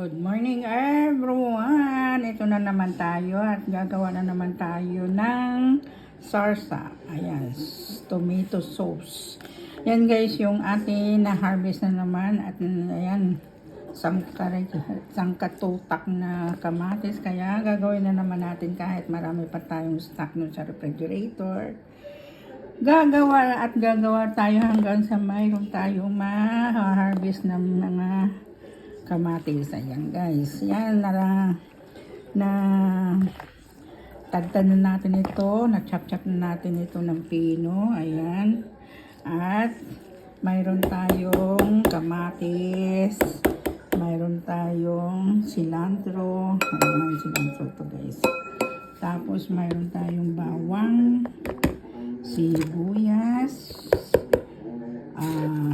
Good morning everyone! Ito na naman tayo at gagawa na naman tayo ng sarsa. Ayan, tomato sauce. Yan guys, yung ating na-harvest na naman at ayan, sangkatutak na kamatis. Kaya gagawin na naman natin kahit marami pa tayong stock nun sa refrigerator. Gagawa tayo hanggang sa mayroon tayong ma-harvest ng mga kamatis. Ayan guys, yan na tagtan na natin ito, na chop na natin ito ng pino. Ayan, at mayroon tayong kamatis, mayroon tayong cilantro. Ayan, cilantro to guys. Tapos mayroon tayong bawang, sibuyas,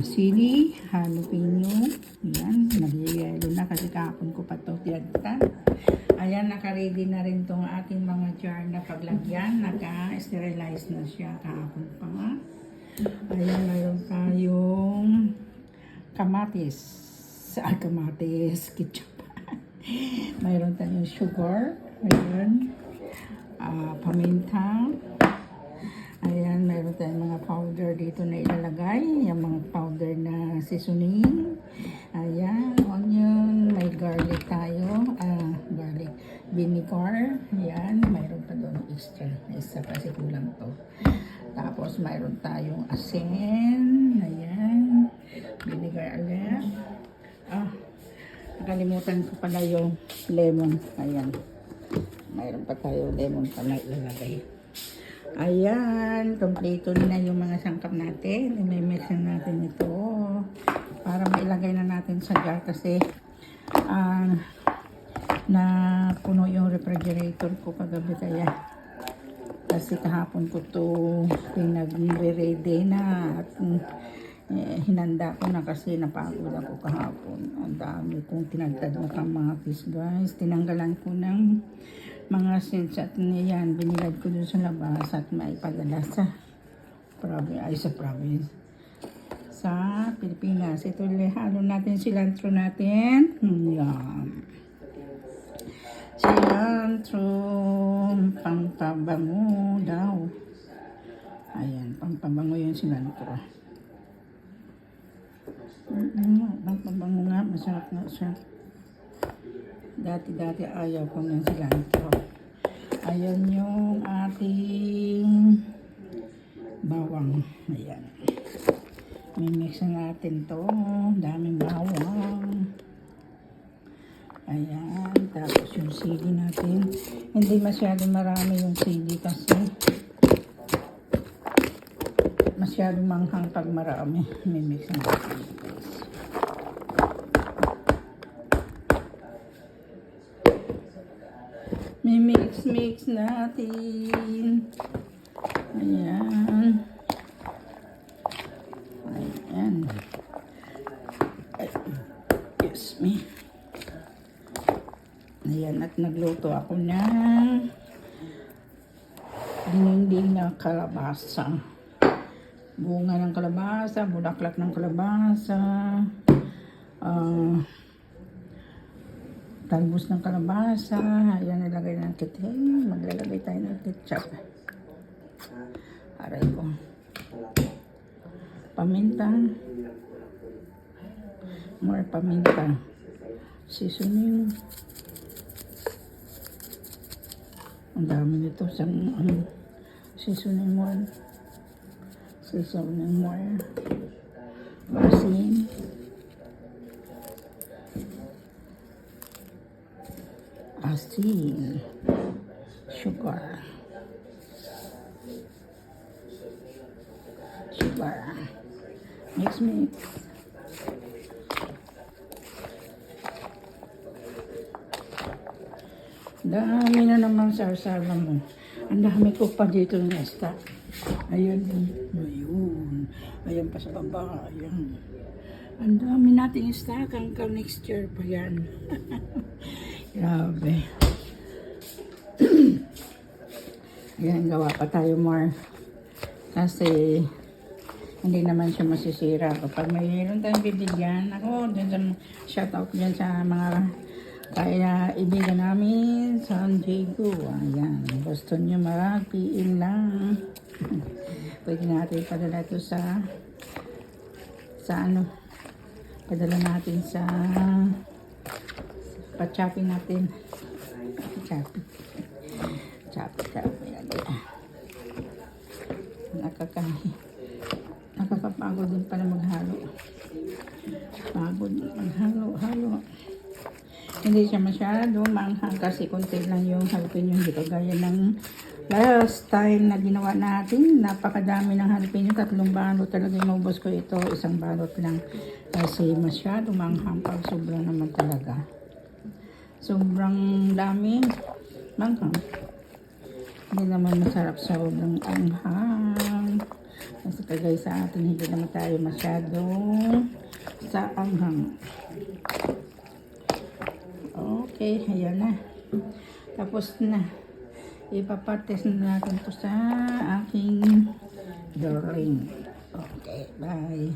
sili, jalapeno. Yan, nagyayelo na kasi kahapon ko pa ito tiyagta. Ayan, naka-ready na rin itong ating mga jar na paglagyan. Naka-sterilize na siya kahapon pa. Ayan, mayroon tayong kamatis, ketchup. Mayroon tayong sugar. Ayan, paminta. Ayan, mayroon tayong mga powder dito na ilalagay. Yung mga powder na seasoning. Ayan, onion. May garlic tayo. Garlic vinegar. Ayan, mayroon pa doon extra. Isa kasi kulang to. Tapos mayroon tayong asin. Ayan. Vinegar ulit. Nakalimutan ko pala yung lemon. Ayan. Mayroon pa tayo lemon pala ilalagay. Ayan, kompleto na yung mga sangkap natin. I-mix na natin ito para mailagay na natin sa jar kasi na puno yung refrigerator ko kagabi kaya kasi kahapon ko to pinag-ready na at hinanda ko na kasi napagod ako kahapon. Ang dami kong tinagtad na kamatis guys. Tinanggalan ko ng mga seeds at niyan, binilad ko dun sa labas at maipadala sa province sa Pilipinas. Ito, halo natin cilantro natin. Yan. Cilantro, pampabango daw. Ayan, pampabango yung cilantro. Pampabango nga, masarap na siya. Dati ayaw ko ng cilantro. Ayan yung ating bawang. Ayan. Mimix na natin to. Daming bawang. Ayan. Tapos yung sili natin. Hindi masyadong marami yung sili kasi masyadong manghang pag marami. Mimix na natin. Mix natin. Ayan. Ayan. Excuse me. Ayan, at nagluto ako ng dinding na kalabasa. Bunga ng kalabasa, bulaklak ng kalabasa, talbos ng kalabasa. Ayan, nilagay ng ketchup. Maglalagay tayo ng ketchup. Aray ko. Paminta. More paminta. Seasoning. Ang dami nito. Seasoning more. Seasoning more. Asin. Asin, sugar, mix. Dami na naman sarsala mo. Ang dami ko pa dito na stock. Ayun. Ayan pa sa baba. Ayan. Ang dami nating stock hanggang next year pa yan. Grabe. Ayan, gawa pa tayo more. Kasi hindi naman siya masisira. Kapag mayroon tayong bibigyan, ako, shout out dyan sa mga Kaya ibigan namin San Diego. Ayan. Gusto nyo mag-PL lang. Pwede natin padala ito sa ano. Padala natin sa pa-chopping natin. Chopping. Nakakapagod din pala maghalo. Pagod maghalo-halo. Hindi siya masyado manghang kasi konti lang yung jalapeno, hindi kagaya ng last time na ginawa natin. Napakadami ng jalapeno, 3 balot talaga yung maubos ko ito, 1 balot lang kasi masyado manghang pag sobrang naman talaga. Sobrang dami manghang. Hindi naman masarap sa sobrang anghang. Kasi kagaya sa atin, hindi naman tayo masyado sa anghang. Okay, ayan na. Tapos na. Ipapates na natin ito sa aking drawing. Okay, bye.